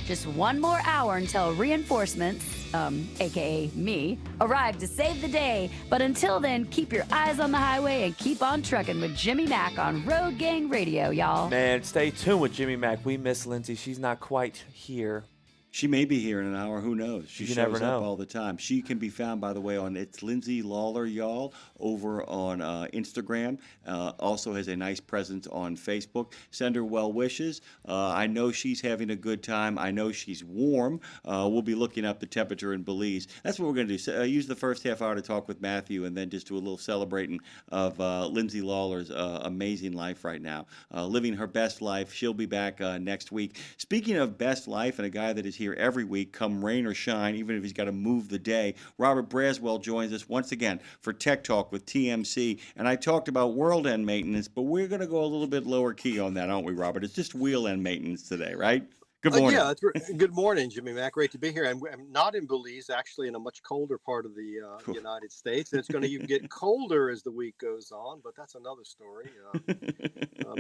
Just one more hour until reinforcements, aka me, arrive to save the day. But until then, keep your eyes on the highway and keep on trucking with Jimmy Mack on Road Gang Radio, y'all. Man, stay tuned with Jimmy Mack. We miss Lindsay. She's not quite here. She may be here in an hour. Who knows? She You shows never up know. all the time. She can be found, by the way, on It's Lindsay Lawler, y'all, over on Instagram. Also has a nice presence on Facebook. Send her well wishes. I know she's having a good time. I know she's warm. We'll be looking up the temperature in Belize. That's what we're going to do. Use the first half hour to talk with Matthew and then just do a little celebrating of Lindsay Lawler's amazing life right now. Living her best life. She'll be back next week. Speaking of best life and a guy that is here every week, come rain or shine, even if he's got to move the day, Robert Braswell joins us once again for Tech Talk with TMC. And I talked about world end maintenance, but we're going to go a little bit lower key on that, aren't we, Robert? It's just wheel end maintenance today, right? Good morning. Good morning, Jimmy Mack. Great to be here. I'm not in Belize, actually in a much colder part of the United States. And it's going to even get colder as the week goes on, but that's another story.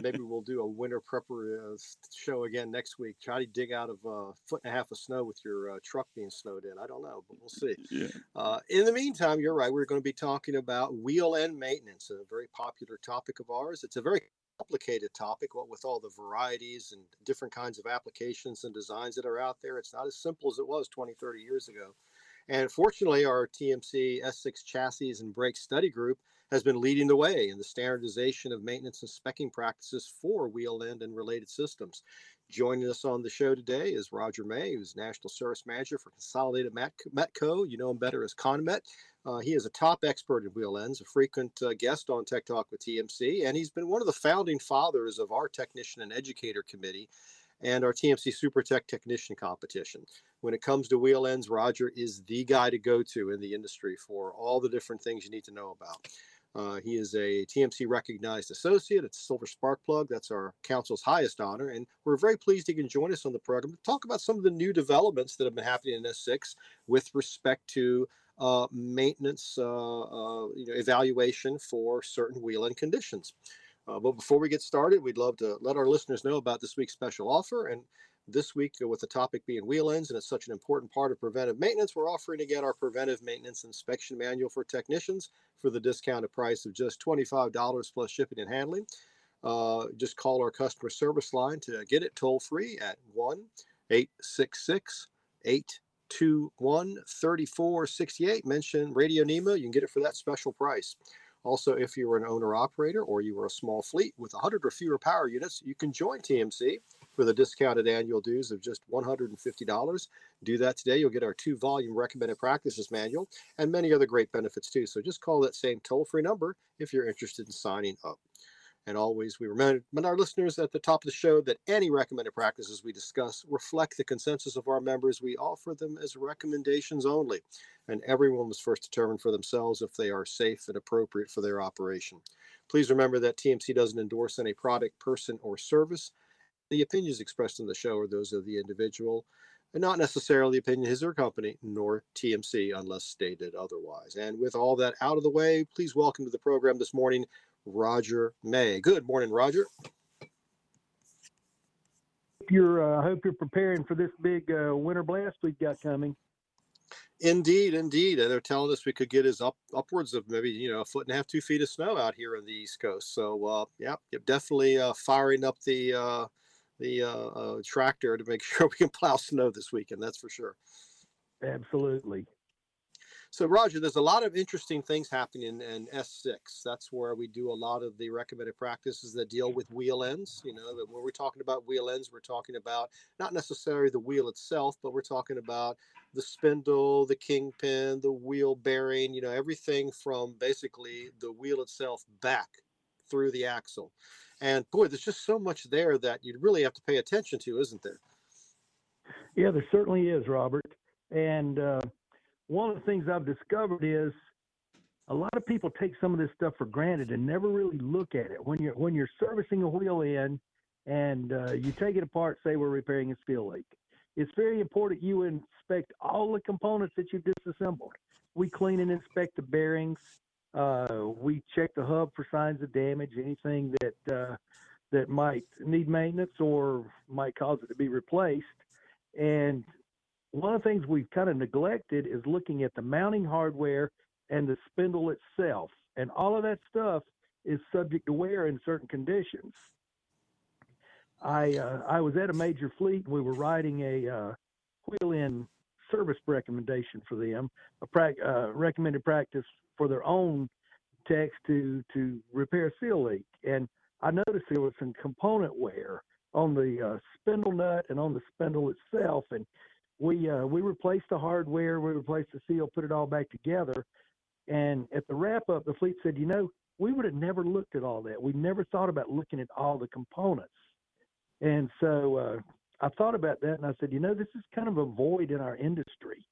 Maybe we'll do a winter prepper show again next week. Try to dig out of a foot and a half of snow with your truck being snowed in. I don't know, but we'll see. Yeah. In the meantime, you're right. We're going to be talking about wheel end maintenance, a very popular topic of ours. It's a very complicated topic, what with all the varieties and different kinds of applications and designs that are out there. It's not as simple as it was 20, 30 years ago. And fortunately, our TMC S6 chassis and brake study group has been leading the way in the standardization of maintenance and speccing practices for wheel end and related systems. Joining us on the show today is Roger Maye, who's National Service Manager for Consolidated Metco. You know him better as KMET. He is a top expert in wheel ends, a frequent guest on Tech Talk with TMC, and he's been one of the founding fathers of our Technician and Educator Committee and our TMC Super Tech Technician Competition. When it comes to wheel ends, Roger is the guy to go to in the industry for all the different things you need to know about. He is a TMC recognized associate. It's Silver Spark Plug. That's our council's highest honor. And we're very pleased he can join us on the program to talk about some of the new developments that have been happening in S6 with respect to maintenance evaluation for certain wheel end conditions. But before we get started, we'd love to let our listeners know about this week's special offer. And this week, with the topic being wheel ends, and it's such an important part of preventive maintenance, we're offering again our preventive maintenance inspection manual for technicians for the discounted price of just $25 plus shipping and handling. Just call our customer service line to get it toll free at 1-866-821-3468. Mention Radio Nemo. You can get it for that special price. Also, if you are an owner-operator or you are a small fleet with 100 or fewer power units, you can join TMC for the discounted annual dues of just $150. Do that today. You'll get our 2-volume recommended practices manual and many other great benefits too. So just call that same toll-free number if you're interested in signing up. And always, we remind our listeners at the top of the show that any recommended practices we discuss reflect the consensus of our members. We offer them as recommendations only, and everyone must first determine for themselves if they are safe and appropriate for their operation. Please remember that TMC doesn't endorse any product, person, or service. The opinions expressed in the show are those of the individual, and not necessarily the opinion of his or her company, nor TMC, unless stated otherwise. And with all that out of the way, please welcome to the program this morning, Roger Maye. Good morning, Roger. I hope you're preparing for this big winter blast we've got coming. Indeed. And they're telling us we could get as upwards of maybe, a foot and a half, 2 feet of snow out here on the East Coast. So, you're definitely firing up the tractor to make sure we can plow snow this weekend. That's for sure. Absolutely. So, Roger, there's a lot of interesting things happening in S6. That's where we do a lot of the recommended practices that deal with wheel ends. When we're talking about wheel ends, we're talking about not necessarily the wheel itself, but we're talking about the spindle, the kingpin, the wheel bearing, everything from basically the wheel itself back through the axle. And boy, there's just so much there that you really have to pay attention to, isn't there? Yeah, there certainly is, Robert. And one of the things I've discovered is a lot of people take some of this stuff for granted and never really look at it. When you're servicing a wheel end and you take it apart, say we're repairing a steel leak, it's very important you inspect all the components that you've disassembled. We clean and inspect the bearings. We check the hub for signs of damage, anything that might need maintenance or might cause it to be replaced. And one of the things we've kind of neglected is looking at the mounting hardware and the spindle itself. And all of that stuff is subject to wear in certain conditions. I was at a major fleet. We were writing a wheel-in service recommendation for them, a recommended practice for their own techs to repair a seal leak. And I noticed there was some component wear on the spindle nut and on the spindle itself. And we replaced the hardware, we replaced the seal, put it all back together. And at the wrap up, the fleet said, we would have never looked at all that. We never thought about looking at all the components. And so I thought about that, and I said, this is kind of a void in our industry.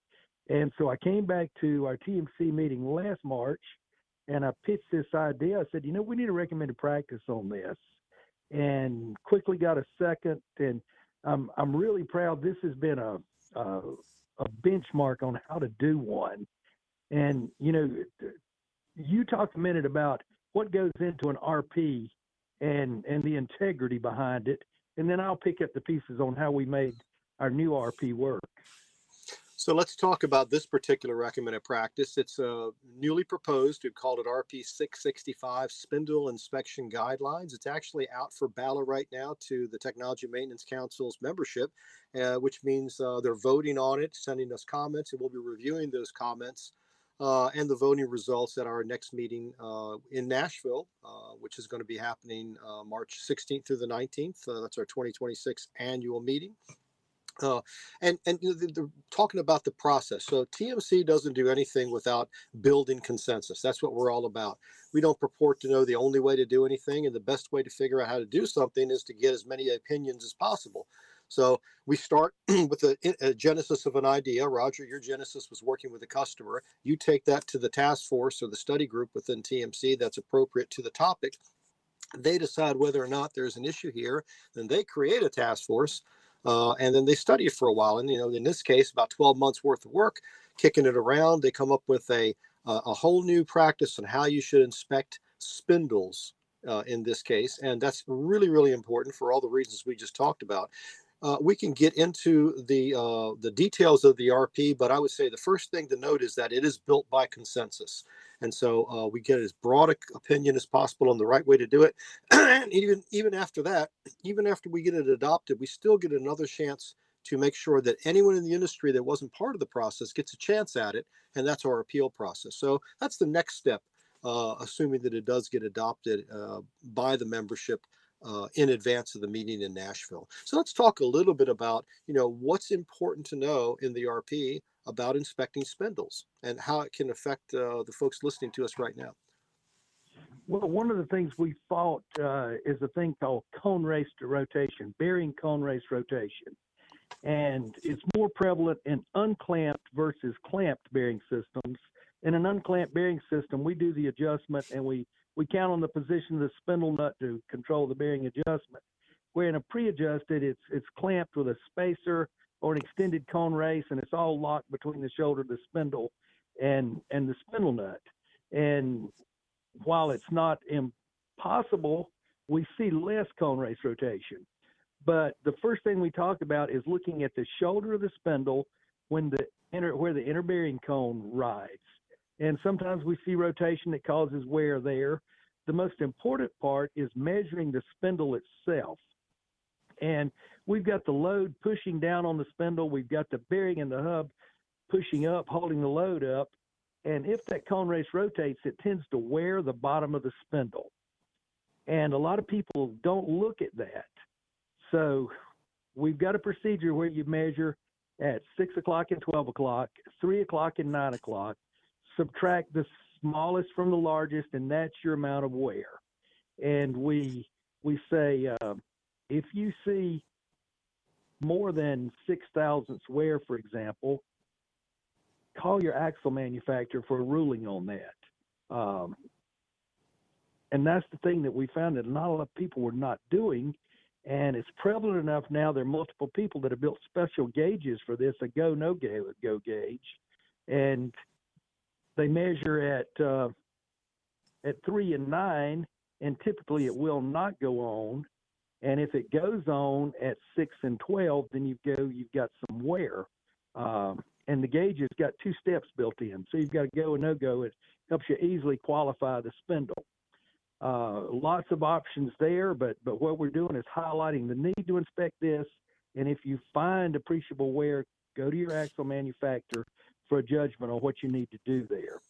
And so I came back to our TMC meeting last March, and I pitched this idea. I said, we need a recommended practice on this, and quickly got a second. And I'm really proud. This has been a benchmark on how to do one. And, you talked a minute about what goes into an RP and the integrity behind it. And then I'll pick up the pieces on how we made our new RP work. So let's talk about this particular recommended practice. It's newly proposed. We've called it RP 665 Spindle Inspection Guidelines. It's actually out for ballot right now to the Technology Maintenance Council's membership, which means they're voting on it, sending us comments, and we'll be reviewing those comments and the voting results at our next meeting in Nashville, which is going to be happening March 16th through the 19th. That's our 2026 annual meeting. And they're talking about the process. So TMC doesn't do anything without building consensus. That's what we're all about. We don't purport to know the only way to do anything, and the best way to figure out how to do something is to get as many opinions as possible. So we start with a genesis of an idea. Roger, your genesis was working with a customer. You take that to the task force or the study group within TMC that's appropriate to the topic. They decide whether or not there's an issue here. Then they create a task force. And then they study it for a while. And, in this case, about 12 months worth of work, kicking it around. They come up with a whole new practice on how you should inspect spindles in this case. And that's really, really important for all the reasons we just talked about. We can get into the details of the RP, but I would say the first thing to note is that it is built by consensus. And so we get as broad an opinion as possible on the right way to do it. And even after that, even after we get it adopted, we still get another chance to make sure that anyone in the industry that wasn't part of the process gets a chance at it. And that's our appeal process. So that's the next step, assuming that it does get adopted by the membership in advance of the meeting in Nashville. So let's talk a little bit about, what's important to know in the RP about inspecting spindles and how it can affect the folks listening to us right now. Well, one of the things we fought is a thing called cone race to rotation, bearing cone race rotation. And it's more prevalent in unclamped versus clamped bearing systems. In an unclamped bearing system, we do the adjustment and we count on the position of the spindle nut to control the bearing adjustment. Where in a pre-adjusted, it's clamped with a spacer or an extended cone race, and it's all locked between the shoulder of the spindle and the spindle nut. And while it's not impossible, we see less cone race rotation. But the first thing we talk about is looking at the shoulder of the spindle where the inner bearing cone rides. And sometimes we see rotation that causes wear there. The most important part is measuring the spindle itself. And we've got the load pushing down on the spindle. We've got the bearing and the hub pushing up, holding the load up. And if that cone race rotates, it tends to wear the bottom of the spindle. And a lot of people don't look at that. So we've got a procedure where you measure at 6 o'clock and 12 o'clock, 3 o'clock and 9 o'clock, subtract the smallest from the largest, and that's your amount of wear. And we say, if you see more than 6 thousandths wear, for example, call your axle manufacturer for a ruling on that. And that's the thing that we found that not a lot of people were not doing. And it's prevalent enough now. There are multiple people that have built special gauges for this, a go, no go gauge. And they measure at 3 and 9, and typically it will not go on. And if it goes on at 6 and 12, then you've got some wear. And the gauge has got 2 steps built in. So you've got a go and no go. It helps you easily qualify the spindle. Lots of options there, but what we're doing is highlighting the need to inspect this. And if you find appreciable wear, go to your axle manufacturer for a judgment on what you need to do there.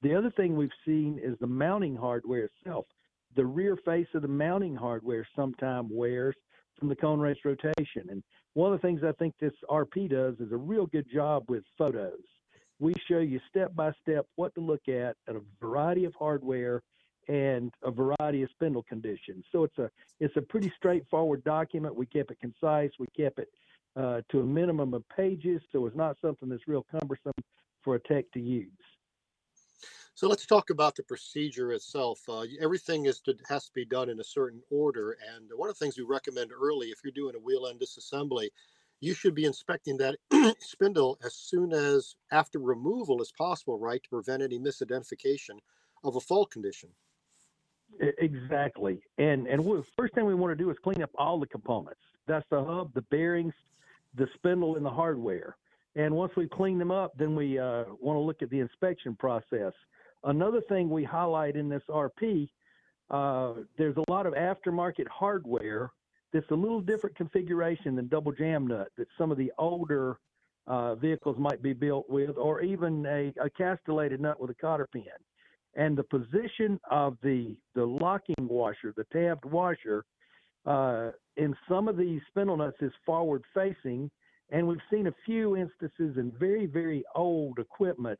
The other thing we've seen is the mounting hardware itself. The rear face of the mounting hardware sometimes wears from the cone race rotation. And one of the things I think this RP does is a real good job with photos. We show you step by step what to look at a variety of hardware and a variety of spindle conditions. So it's a pretty straightforward document. We kept it concise. We kept it to a minimum of pages, so it's not something that's real cumbersome for a tech to use. So let's talk about the procedure itself. Everything has to be done in a certain order. And one of the things we recommend early, if you're doing a wheel end disassembly, you should be inspecting that spindle as soon as after removal as possible, right, to prevent any misidentification of a fault condition. Exactly. And first thing we want to do is clean up all the components. That's the hub, the bearings, the spindle, and the hardware. And once we clean them up, then we want to look at the inspection process. Another thing we highlight in this RP, there's a lot of aftermarket hardware that's a little different configuration than double jam nut that some of the older vehicles might be built with, or even a castellated nut with a cotter pin. And the position of the locking washer, the tabbed washer, in some of these spindle nuts is forward facing. And we've seen a few instances in very, very old equipment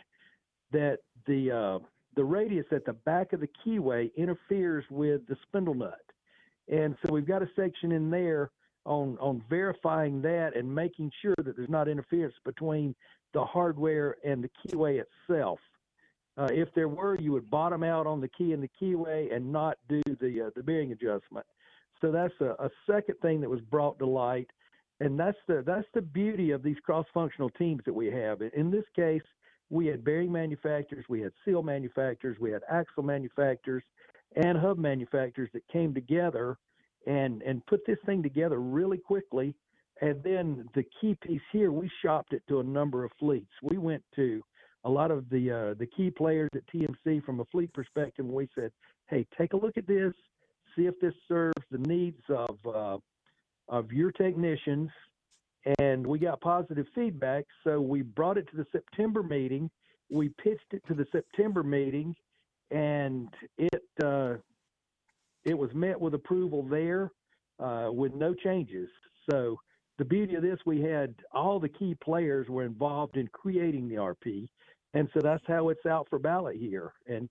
that the radius at the back of the keyway interferes with the spindle nut. And so we've got a section in there on verifying that and making sure that there's not interference between the hardware and the keyway itself. If there were, you would bottom out on the key and the keyway and not do the bearing adjustment. So that's a second thing that was brought to light, and that's the beauty of these cross-functional teams that we have. In this case, we had bearing manufacturers, we had seal manufacturers, we had axle manufacturers, and hub manufacturers that came together and put this thing together really quickly. And then the key piece here, we shopped it to a number of fleets. We went to a lot of the key players at TMC from a fleet perspective, and we said, hey, take a look at this, see if this serves the needs of your technicians. And we got positive feedback, so we brought it to the September meeting. We pitched it to the September meeting, and it was met with approval there with no changes. So the beauty of this, we had all the key players were involved in creating the RP. And so that's how it's out for ballot here. And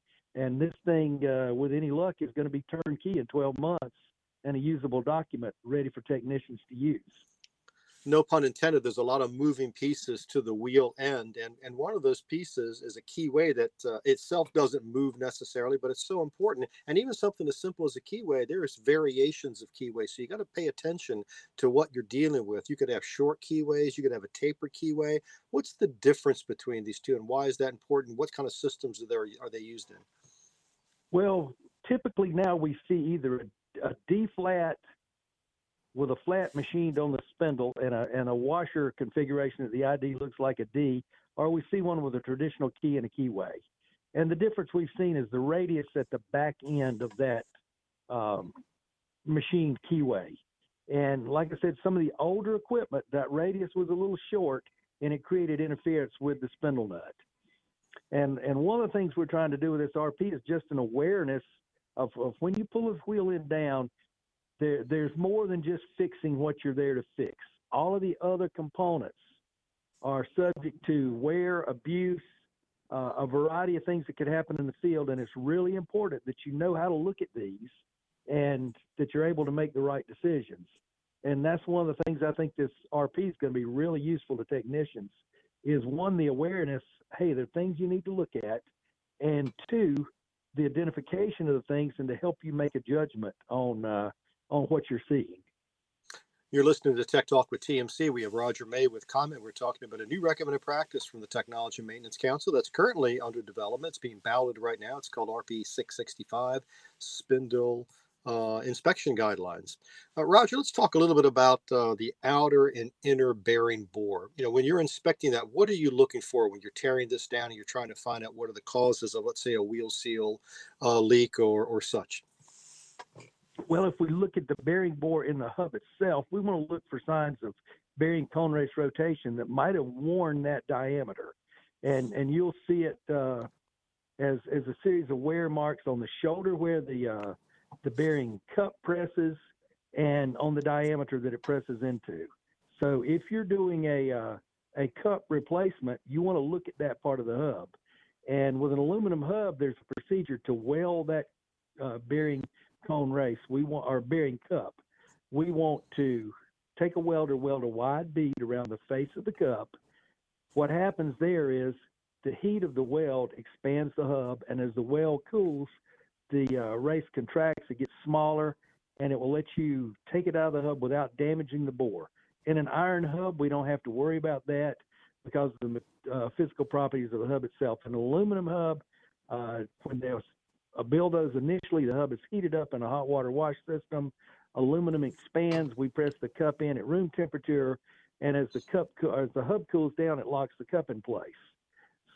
this thing, with any luck, is going to be turnkey in 12 months and a usable document ready for technicians to use. No pun intended, there's a lot of moving pieces to the wheel end. And one of those pieces is a keyway that itself doesn't move necessarily, but it's so important. And even something as simple as a keyway, there's variations of keyway. So you got to pay attention to what you're dealing with. You could have short keyways, you could have a tapered keyway. What's the difference between these two, and why is that important? What kind of systems are they used in? Well, typically now we see either a D flat with a flat machined on the spindle and a washer configuration that the ID looks like a D, or we see one with a traditional key and a keyway. And the difference we've seen is the radius at the back end of that machined keyway. And like I said, some of the older equipment, that radius was a little short, and it created interference with the spindle nut. And one of the things we're trying to do with this RP is just an awareness of when you pull this wheel end down, there's more than just fixing what you're there to fix. All of the other components are subject to wear, abuse, a variety of things that could happen in the field, and it's really important that you know how to look at these and that you're able to make the right decisions. And that's one of the things I think this RP is going to be really useful to technicians is, one, the awareness, hey, there are things you need to look at, and two, the identification of the things and to help you make a judgment on what you're seeing. You're listening to Tech Talk with TMC. We have Roger Maye with comment. We're talking about a new recommended practice from the Technology Maintenance Council that's currently under development. It's being balloted right now. It's called RP 665, Spindle inspection guidelines. Roger, let's talk a little bit about the outer and inner bearing bore. When you're inspecting that, what are you looking for when you're tearing this down and you're trying to find out what are the causes of, let's say, a wheel seal leak or such? Well, if we look at the bearing bore in the hub itself, we want to look for signs of bearing cone race rotation that might have worn that diameter. And you'll see it as a series of wear marks on the shoulder where the bearing cup presses and on the diameter that it presses into. So if you're doing a cup replacement, you want to look at that part of the hub. And with an aluminum hub, there's a procedure to weld that bearing cone race. Our bearing cup. We want to take a welder, weld a wide bead around the face of the cup. What happens there is the heat of the weld expands the hub, and as the weld cools, the race contracts, it gets smaller, and it will let you take it out of the hub without damaging the bore. In an iron hub, we don't have to worry about that because of the physical properties of the hub itself. An aluminum hub, when they build those initially, the hub is heated up in a hot water wash system. Aluminum expands. We press the cup in at room temperature, and as the hub cools down, it locks the cup in place.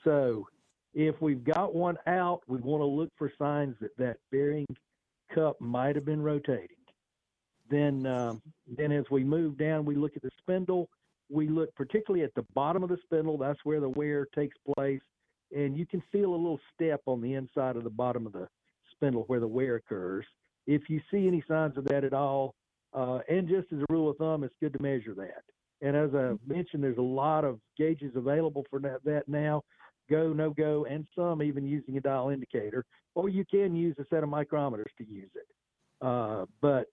So if we've got one out, we want to look for signs that bearing cup might have been rotating. Then as we move down, we look at the spindle. We look particularly at the bottom of the spindle. That's where the wear takes place. And you can feel a little step on the inside of the bottom of the spindle where the wear occurs. If you see any signs of that at all, and just as a rule of thumb, it's good to measure that. And as I mentioned, there's a lot of gauges available for that now, go, no go, and some even using a dial indicator, or you can use a set of micrometers to use it. But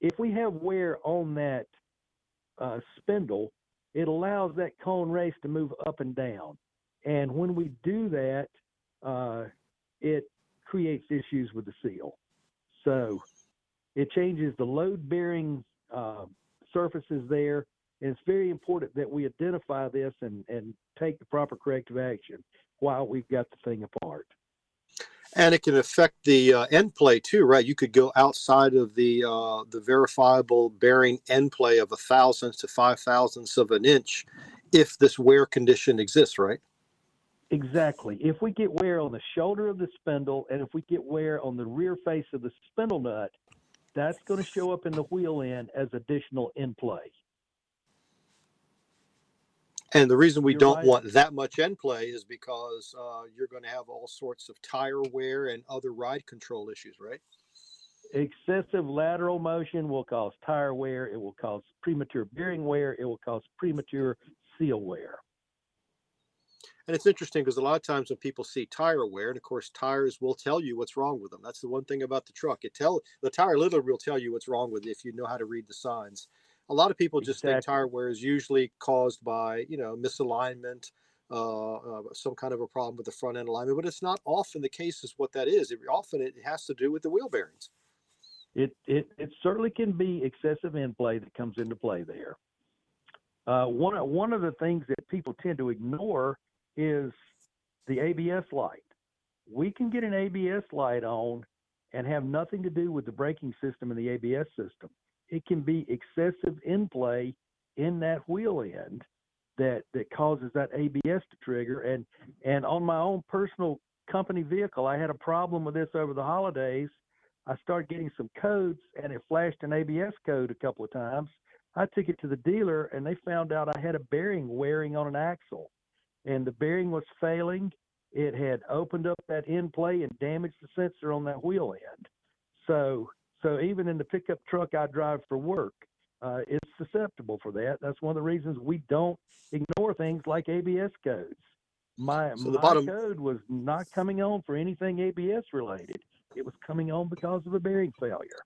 if we have wear on that spindle, it allows that cone race to move up and down. And when we do that, it creates issues with the seal. So it changes the load-bearing surfaces there. And it's very important that we identify this and take the proper corrective action while we've got the thing apart. And it can affect the end play too, right? You could go outside of the verifiable bearing end play of 1/1000th to 5/1000ths of an inch if this wear condition exists, right? Exactly. If we get wear on the shoulder of the spindle and if we get wear on the rear face of the spindle nut, that's going to show up in the wheel end as additional end play. And the reason we You're don't right. want that much end play is because you're going to have all sorts of tire wear and other ride control issues, right? Excessive lateral motion will cause tire wear. It will cause premature bearing wear. It will cause premature seal wear. And it's interesting because a lot of times when people see tire wear, and of course tires will tell you what's wrong with them. That's the one thing about the truck. The tire literally will tell you what's wrong with it if you know how to read the signs. A lot of people just think Exactly. tire wear is usually caused by, misalignment, some kind of a problem with the front end alignment, but it's not often the case is what that is. It has to do with the wheel bearings. It certainly can be excessive end play that comes into play there. One of the things that people tend to ignore is the ABS light. We can get an ABS light on and have nothing to do with the braking system and the ABS system. It can be excessive end play in that wheel end that causes that ABS to trigger. And on my own personal company vehicle, I had a problem with this over the holidays. I started getting some codes and it flashed an ABS code a couple of times. I took it to the dealer and they found out I had a bearing wearing on an axle and the bearing was failing. It had opened up that end play and damaged the sensor on that wheel end. So even in the pickup truck I drive for work, it's susceptible for that. That's one of the reasons we don't ignore things like ABS codes. My code was not coming on for anything ABS related. It was coming on because of a bearing failure.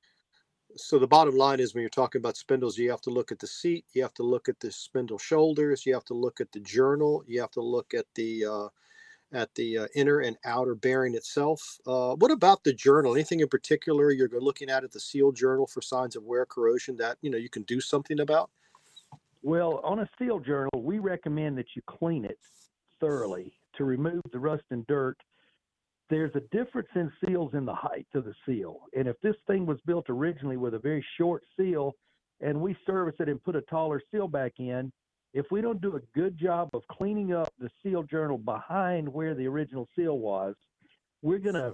So the bottom line is when you're talking about spindles, you have to look at the seat, you have to look at the spindle shoulders, you have to look at the journal, you have to look at the inner and outer bearing itself. What about the journal? Anything in particular you're looking at the seal journal for signs of wear, corrosion that you can do something about? Well, on a seal journal, we recommend that you clean it thoroughly to remove the rust and dirt. there's a difference in seals in the height of the seal. And if this thing was built originally with a very short seal and we service it and put a taller seal back in, if we don't do a good job of cleaning up the seal journal behind where the original seal was, we're gonna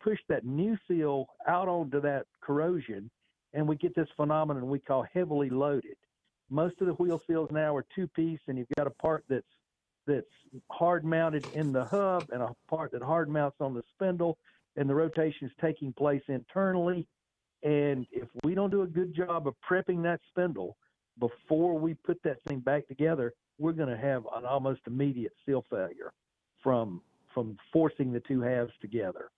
push that new seal out onto that corrosion, and we get this phenomenon we call heavily loaded. Most of the wheel seals now are two-piece, and you've got a part that's hard mounted in the hub and a part that hard mounts on the spindle, and the rotation is taking place internally. And if we don't do a good job of prepping that spindle before we put that thing back together, we're going to have an almost immediate seal failure from forcing the two halves together.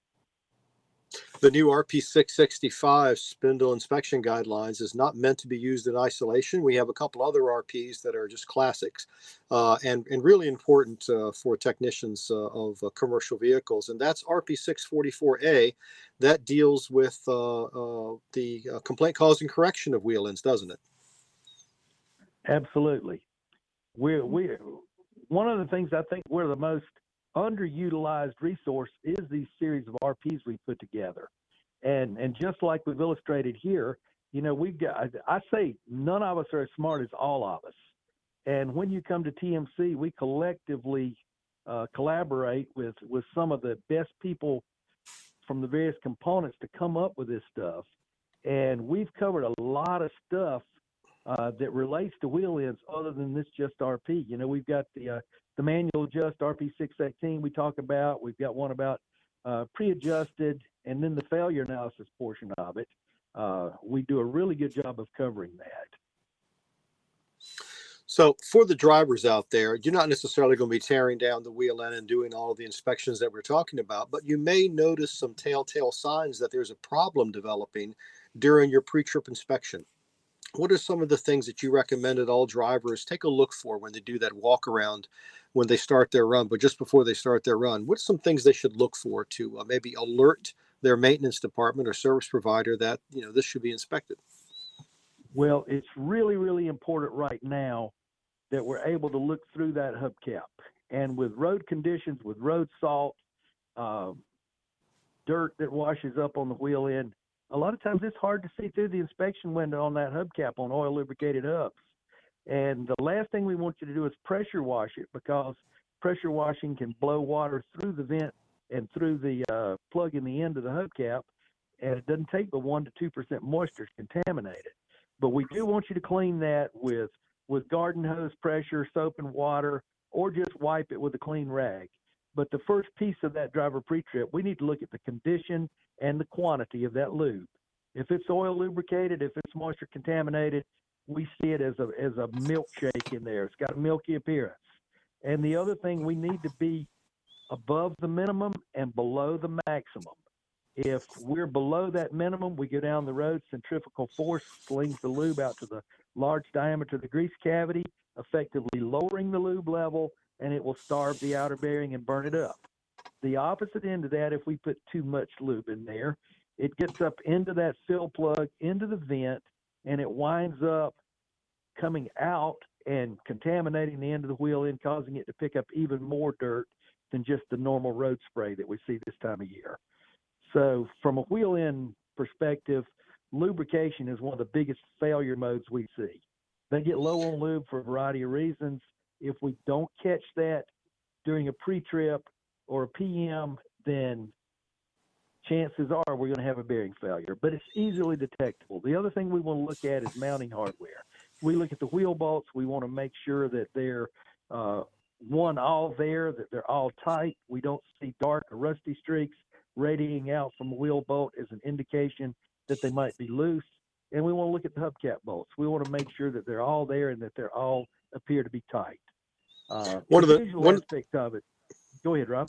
The new RP665 Spindle Inspection Guidelines is not meant to be used in isolation. We have a couple other RPs that are just classics and really important for technicians of commercial vehicles. And that's RP644A that deals with the complaint cause and correction of wheel ends, doesn't it? Absolutely. We're one of the things I think we're the most underutilized resource is these series of RPs we put together. And just like we've illustrated here, you know, I say none of us are as smart as all of us. And when you come to TMC, we collectively collaborate with some of the best people from the various components to come up with this stuff. And we've covered a lot of stuff that relates to wheel ends other than this just RP. You know, we've got the manual adjust RP618 we talk about. We've got one about pre-adjusted, and then the failure analysis portion of it. We do a really good job of covering that. So for the drivers out there, you're not necessarily going to be tearing down the wheel end and doing all of the inspections that we're talking about, but you may notice some telltale signs that there's a problem developing during your pre-trip inspection. What are some of the things that you recommend that all drivers take a look for when they do that walk around when they start their run, but just before they start their run? What's some things they should look for to maybe alert their maintenance department or service provider that, you know, this should be inspected? Well, it's really, really important right now that we're able to look through that hubcap. And with road conditions, with road salt, dirt that washes up on the wheel end, a lot of times it's hard to see through the inspection window on that hubcap on oil lubricated hubs. And the last thing we want you to do is pressure wash it, because pressure washing can blow water through the vent and through the plug in the end of the hubcap, and it doesn't take but 1% to 2% moisture to contaminate it. But we do want you to clean that with garden hose pressure, soap and water, or just wipe it with a clean rag. But the first piece of that driver pre-trip, we need to look at the condition and the quantity of that lube. If it's oil lubricated, if it's moisture contaminated, we see it as a milkshake in there. It's got a milky appearance. And the other thing, we need to be above the minimum and below the maximum. If we're below that minimum, we go down the road, centrifugal force slings the lube out to the large diameter of the grease cavity, effectively lowering the lube level, and it will starve the outer bearing and burn it up. The opposite end of that, if we put too much lube in there, it gets up into that fill plug, into the vent, and it winds up coming out and contaminating the end of the wheel end, causing it to pick up even more dirt than just the normal road spray that we see this time of year. So from a wheel end perspective, lubrication is one of the biggest failure modes we see. They get low on lube for a variety of reasons. If we don't catch that during a pre-trip or a PM, then chances are we're going to have a bearing failure, but it's easily detectable. The other thing we want to look at is mounting hardware. We look at the wheel bolts. We want to make sure that they're all there, that they're all tight. We don't see dark or rusty streaks radiating out from a wheel bolt as an indication that they might be loose. And we want to look at the hubcap bolts. We want to make sure that they're all there and that they're all appear to be tight. One aspect of it. Go ahead, Rob.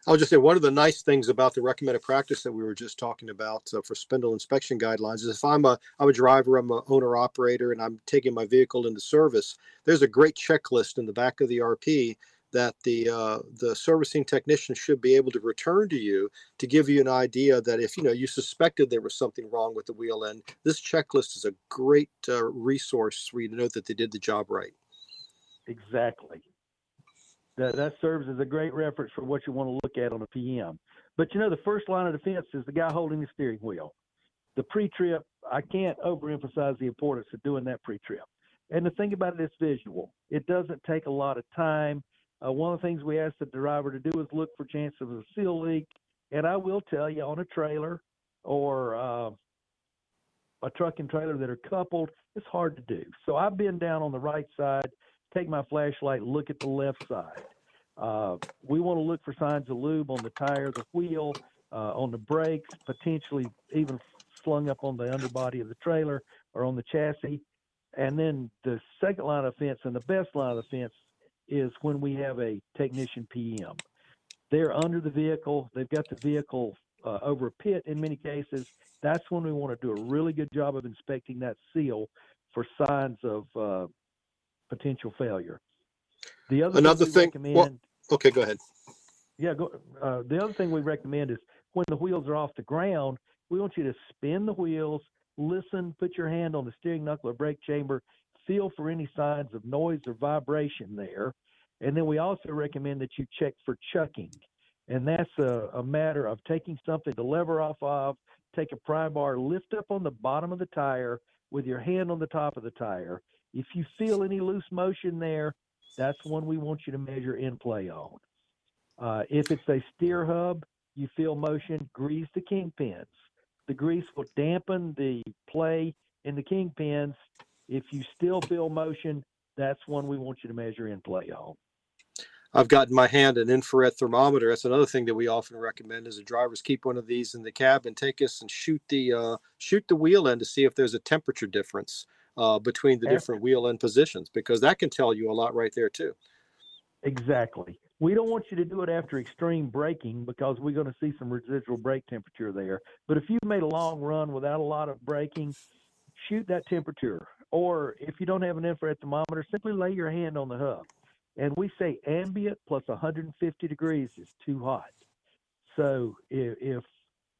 I'll just say one of the nice things about the recommended practice that we were just talking about for spindle inspection guidelines is if I'm a driver, I'm an owner operator, and I'm taking my vehicle into service, there's a great checklist in the back of the RP that the servicing technician should be able to return to you to give you an idea that if you suspected there was something wrong with the wheel end, this checklist is a great resource for you to know that they did the job right. Exactly. That serves as a great reference for what you want to look at on a PM. But the first line of defense is the guy holding the steering wheel. The pre-trip, I can't overemphasize the importance of doing that pre-trip. And the thing about it is visual. It doesn't take a lot of time. One of the things we ask the driver to do is look for chances of a seal leak. And I will tell you, on a trailer or a truck and trailer that are coupled, it's hard to do. So I've been down on the right side, take my flashlight, look at the left side. We want to look for signs of lube on the tire, the wheel, on the brakes, potentially even slung up on the underbody of the trailer or on the chassis. And then the second line of defense and the best line of defense is when we have a technician PM. They're under the vehicle. They've got the vehicle over a pit in many cases. That's when we want to do a really good job of inspecting that seal for signs of potential failure. The other thing we recommend. Okay, go ahead. Yeah, the other thing we recommend is when the wheels are off the ground, we want you to spin the wheels, listen, put your hand on the steering knuckle or brake chamber, feel for any signs of noise or vibration there. And then we also recommend that you check for chucking. And that's a matter of taking something to lever off of, take a pry bar, lift up on the bottom of the tire with your hand on the top of the tire. If you feel any loose motion there, that's one we want you to measure in play on. If it's a steer hub, you feel motion, grease the kingpins. The grease will dampen the play in the kingpins. If you still feel motion, that's one we want you to measure in play on. I've got in my hand an infrared thermometer. That's another thing that we often recommend is the drivers keep one of these in the cab and take us and shoot the wheel end to see if there's a temperature difference between the different wheel end positions, because that can tell you a lot right there too. Exactly. We don't want you to do it after extreme braking because we're going to see some residual brake temperature there. But if you've made a long run without a lot of braking, shoot that temperature. Or if you don't have an infrared thermometer, simply lay your hand on the hub. And we say ambient plus 150 degrees is too hot. So if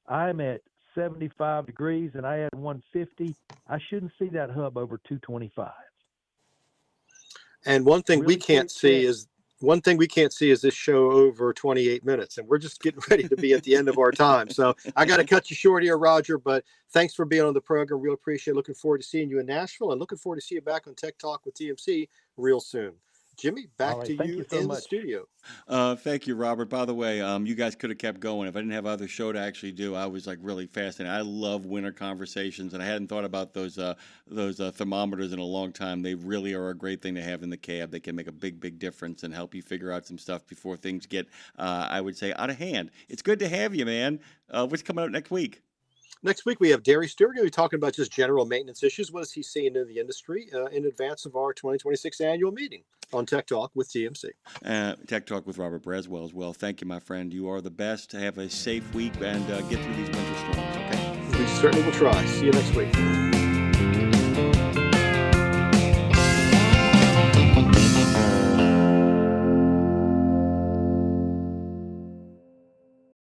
I'm at 75 degrees and I add 150, I shouldn't see that hub over 225. And one thing we can't see is this show over 28 minutes, and we're just getting ready to be at the end of our time. So I got to cut you short here, Roger, but thanks for being on the program. Real appreciate it. Looking forward to seeing you in Nashville and looking forward to see you back on Tech Talk with TMC real soon. Jimmy, back to you in the studio. Thank you, Robert. By the way, you guys could have kept going. If I didn't have other show to actually do, I was like really fascinated. I love winter conversations, and I hadn't thought about those thermometers in a long time. They really are a great thing to have in the cab. They can make a big, big difference and help you figure out some stuff before things get, I would say, out of hand. It's good to have you, man. What's coming out next week? Next week, we have Derry Stewart. We're talking about just general maintenance issues. What is he seeing in the industry in advance of our 2026 annual meeting on Tech Talk with TMC? Tech Talk with Robert Braswell as well. Thank you, my friend. You are the best. Have a safe week and get through these winter storms, okay? We certainly will try. See you next week.